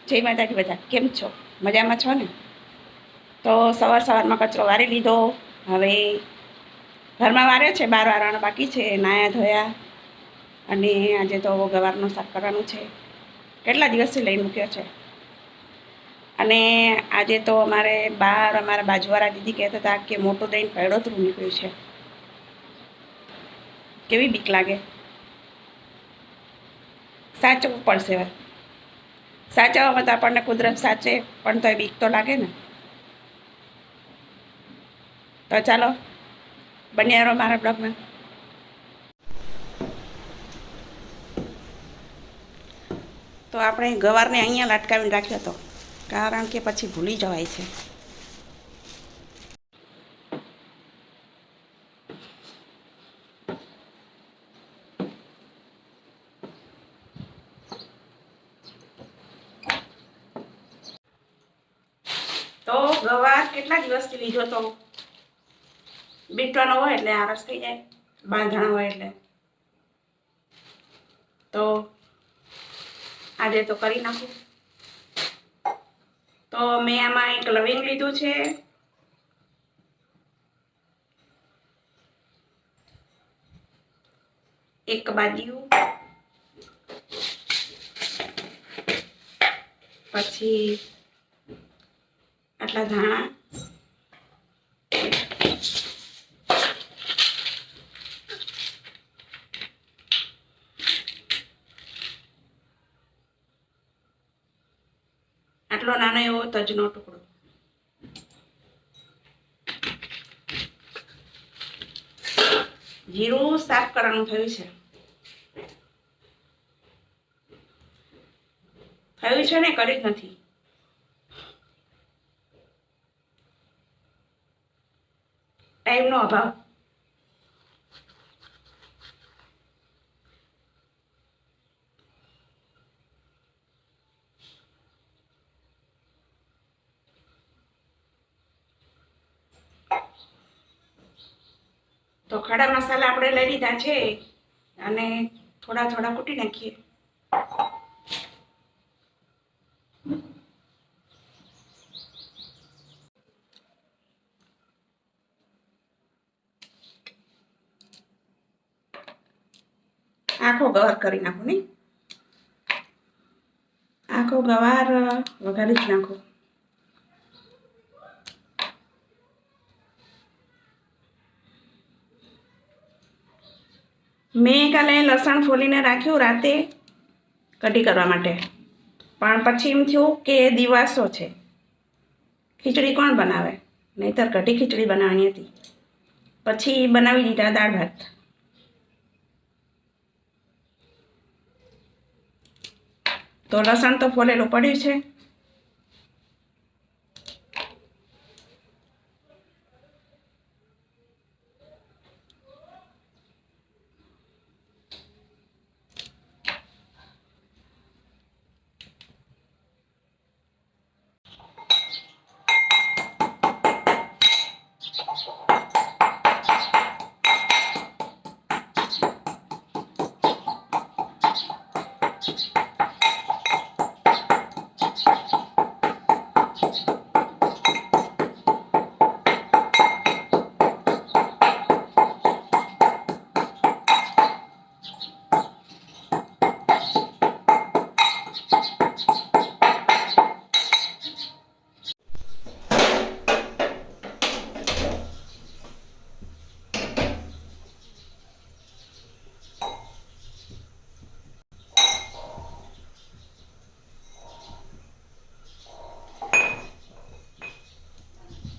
જય માતાજી બધા, કેમ છો? મજામાં છો ને? તો સવારમાં કચરો વારી લીધો. હવે ઘરમાં વાર્યો છે, 12 વારવાનો બાકી છે. નાયા ધોયા અને આજે તો ગવારનું શાક કરવાનું છે. કેટલા દિવસથી લઈને મૂક્યો છે. અને આજે તો અમારા બાજુવાળા દીદી કહેતા હતા કે મોટું દહીં પડોતરું નીકળ્યું છે. કેવી બીક લાગે. સાચવવું પડશે. સાચવવામાં તો આપણને કુદરત સાચે, પણ તોય બીક તો લાગે ને. તો ચાલો બન્યા રહો મારા બ્લોગમાં. તો આપણે ગવારને અહીંયા લટકાવીને રાખ્યો હતો, કારણ કે પછી ભૂલી જવાય છે. તો ગવાર કેટલા દિવસથી લીધો તો, બીટવાનો હોય એટલે આરસ થઈ જાય, બાંધણા હોય એટલે. તો આજે તો કરી નાખું. તો મેં આમાં એક લવિંગ લીધું છે, એક બાદિયું, પછી આટલા ધાણા, આટલો નાનો એવો તજનો ટુકડો, જીરું સાફ કરવાનું થયું છે. થયું છે ને, કરી જ નથી. ટાઈમનો અભાવ. તો ખડા મસાલા આપણે લઈ લીધા છે અને થોડા થોડા કૂટી નાખીએ. આખો ગવાર કરી નાખું ને, આખો ગવાર વઘારી જ નાખો. મેં કાલે લસણ ફોલીને રાખ્યું રાતે કઢી કરવા માટે, પણ પછી એમ થયું કે દિવાસો છે, ખીચડી કોણ બનાવે, નહીંતર કઢી ખીચડી બનાવવાની હતી. પછી બનાવી દીધા દાળ ભાત. તો લસણ તો ફોલેલું પડ્યું છે.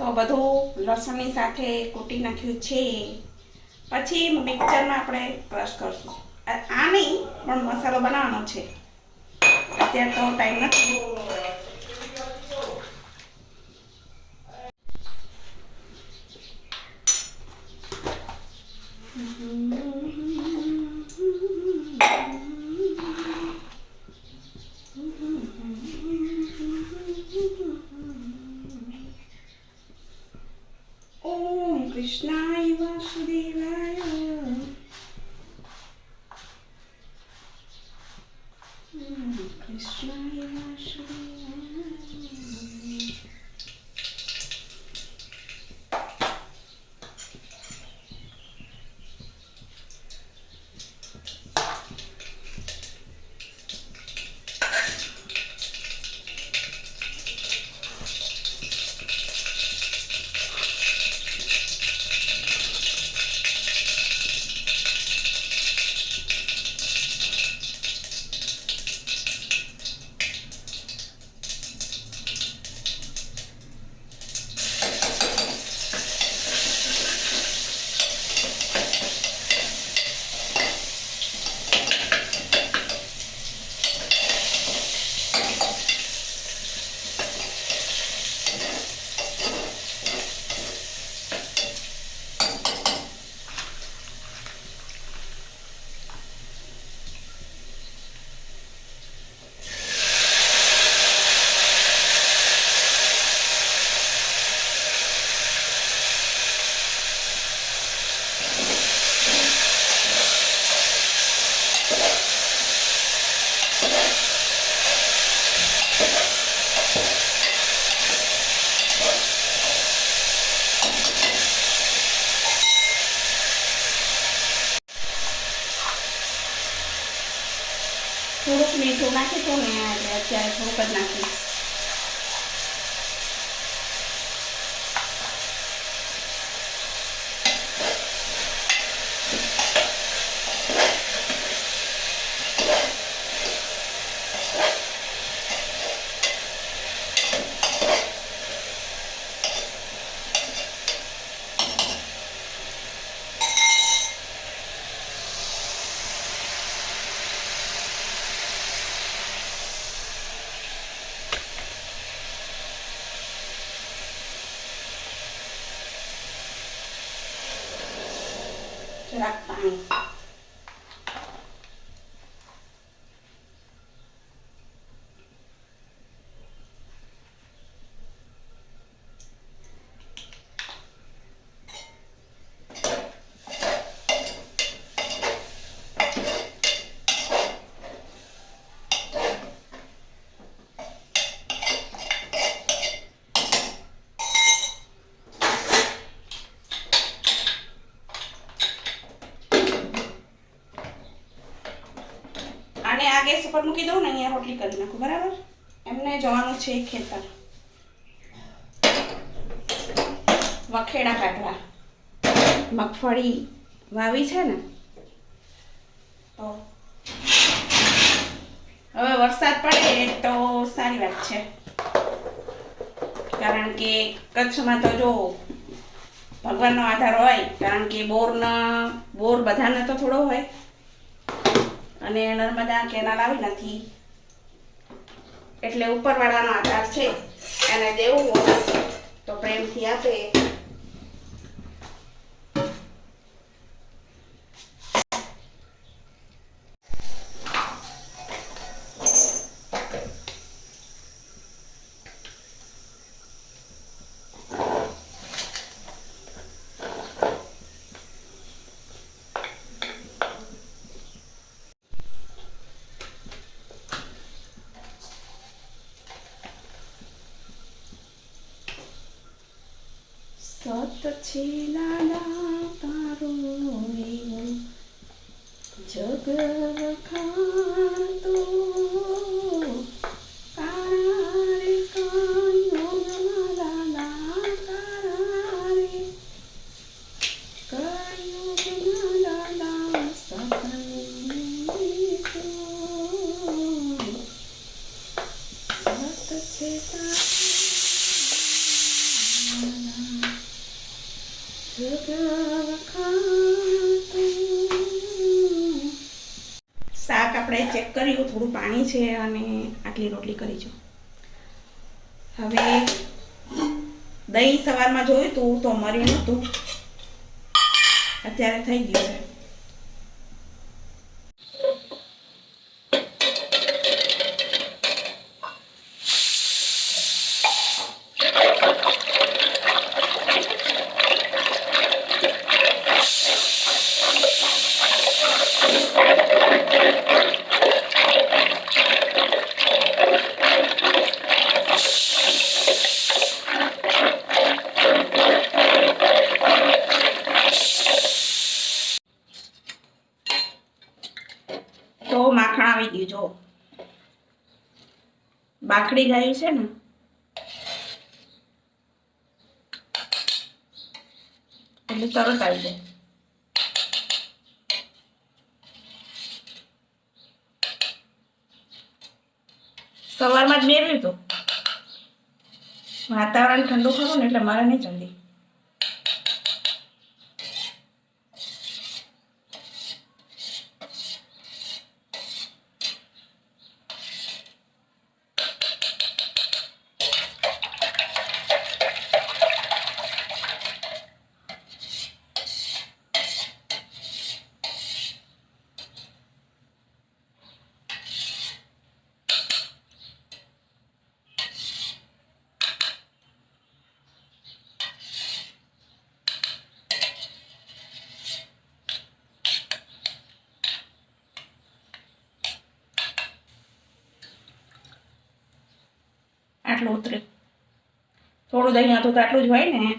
તો બધું લસણની સાથે કૂટી નાખ્યું છે. પછી મિક્સરમાં આપણે ક્રશ કરશું. આ નહીં, પણ મસાલો બનાવવાનો છે. અત્યારે તો ટાઈમ નથી. કૃષ્ણાય વાસુદેવાય. કૃષ્ણાય વાસુદેવાય. ત્યારે થોડુંક જ નાખીશ. જરાક પાણી. આને આ ગેસ ઉપર મૂકી દઉં ને, અહીંયા રોટલી કરી નાખું. બરાબર. એમને જવાનું છે ખેતર વખેડા કાઢવા. મગફળી વાવી છે ને, તો હવે વરસાદ પડે તો સારી વાત છે, કારણ કે કચ્છમાં તો જો ભગવાનનો આધાર હોય, કારણ કે બોર બધાને તો થોડો હોય, અને નર્મદા કેનાલ આવી નથી, એટલે ઉપરવાળાનો આધાર છે. એને દેવું હોય તો પ્રેમથી આપે. સત છે લાલા તારું એવું જગ વખાતો, તારા રે કાયો લાલા તારા રે કાયો લાલા સહની તો સત છે શાક આપણે ચેક કર્યું, થોડું પાણી છે અને આટલી રોટલી કરી છે. હવે દહીં સવારમાં જોયું હતું તો મરી નહોતું, અત્યારે થઈ ગયું છે. તો માખણ આવી ગયું. જો બાખડી ગયું છે ને, એટલે તરત આવી જાય. સવારમાં જ મેળવ્યું હતું, વાતાવરણ ઠંડુ ખરું ને, એટલે મારે નહીં જલ્દી. આટલું ઉતરે, થોડું દહીં હતું તો આટલું જ હોય ને.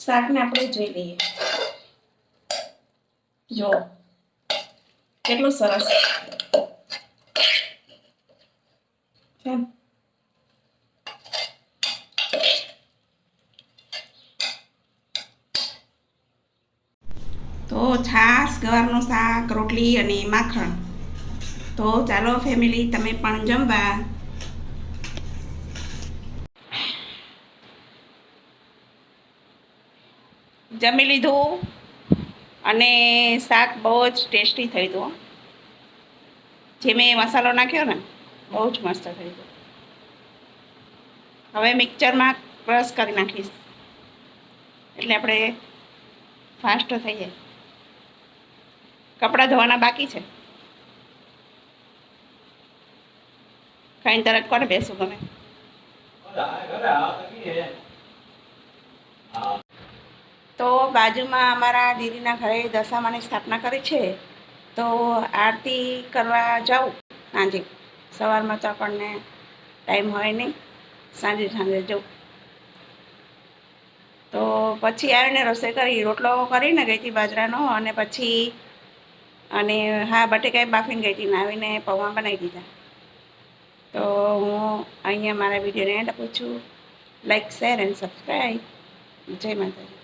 શાકને આપણે જોઈ લઈએ. જો કેટલું સરસ છે. તો છાશ, ગવારનું શાક, રોટલી અને માખણ. તો ચાલો ફેમિલી, તમે પણ જમવા. જમી લીધું અને શાક બહુ જ ટેસ્ટી થયું હતું. જે મેં મસાલો નાખ્યો ને બહુ જ મસ્ત થયું હતું. હવે મિક્સરમાં ક્રશ કરી નાખીશ એટલે આપણે ફાસ્ટ થઈ જાય. કપડાં ધોવાના બાકી છે. ખાઈને તરત કોને બેસું ગમે. તો બાજુમાં અમારા દીદીના ઘરે દશામાની સ્થાપના કરી છે, તો આરતી કરવા જાઉં સાંજે. સવારમાં તો આપણને ટાઈમ હોય નહીં, સાંજે જાઉં. તો પછી આવીને રસોઈ કરી, રોટલો કરીને ગઈ હતી બાજરાનો, અને પછી બટેકાએ બાફીને ગઈ હતી ને આવીને પૌવા બનાવી દીધા. તો હું અહીંયા મારા વિડીયોને એન્ડ આપું છું. Like, share and subscribe. જય માતાજી.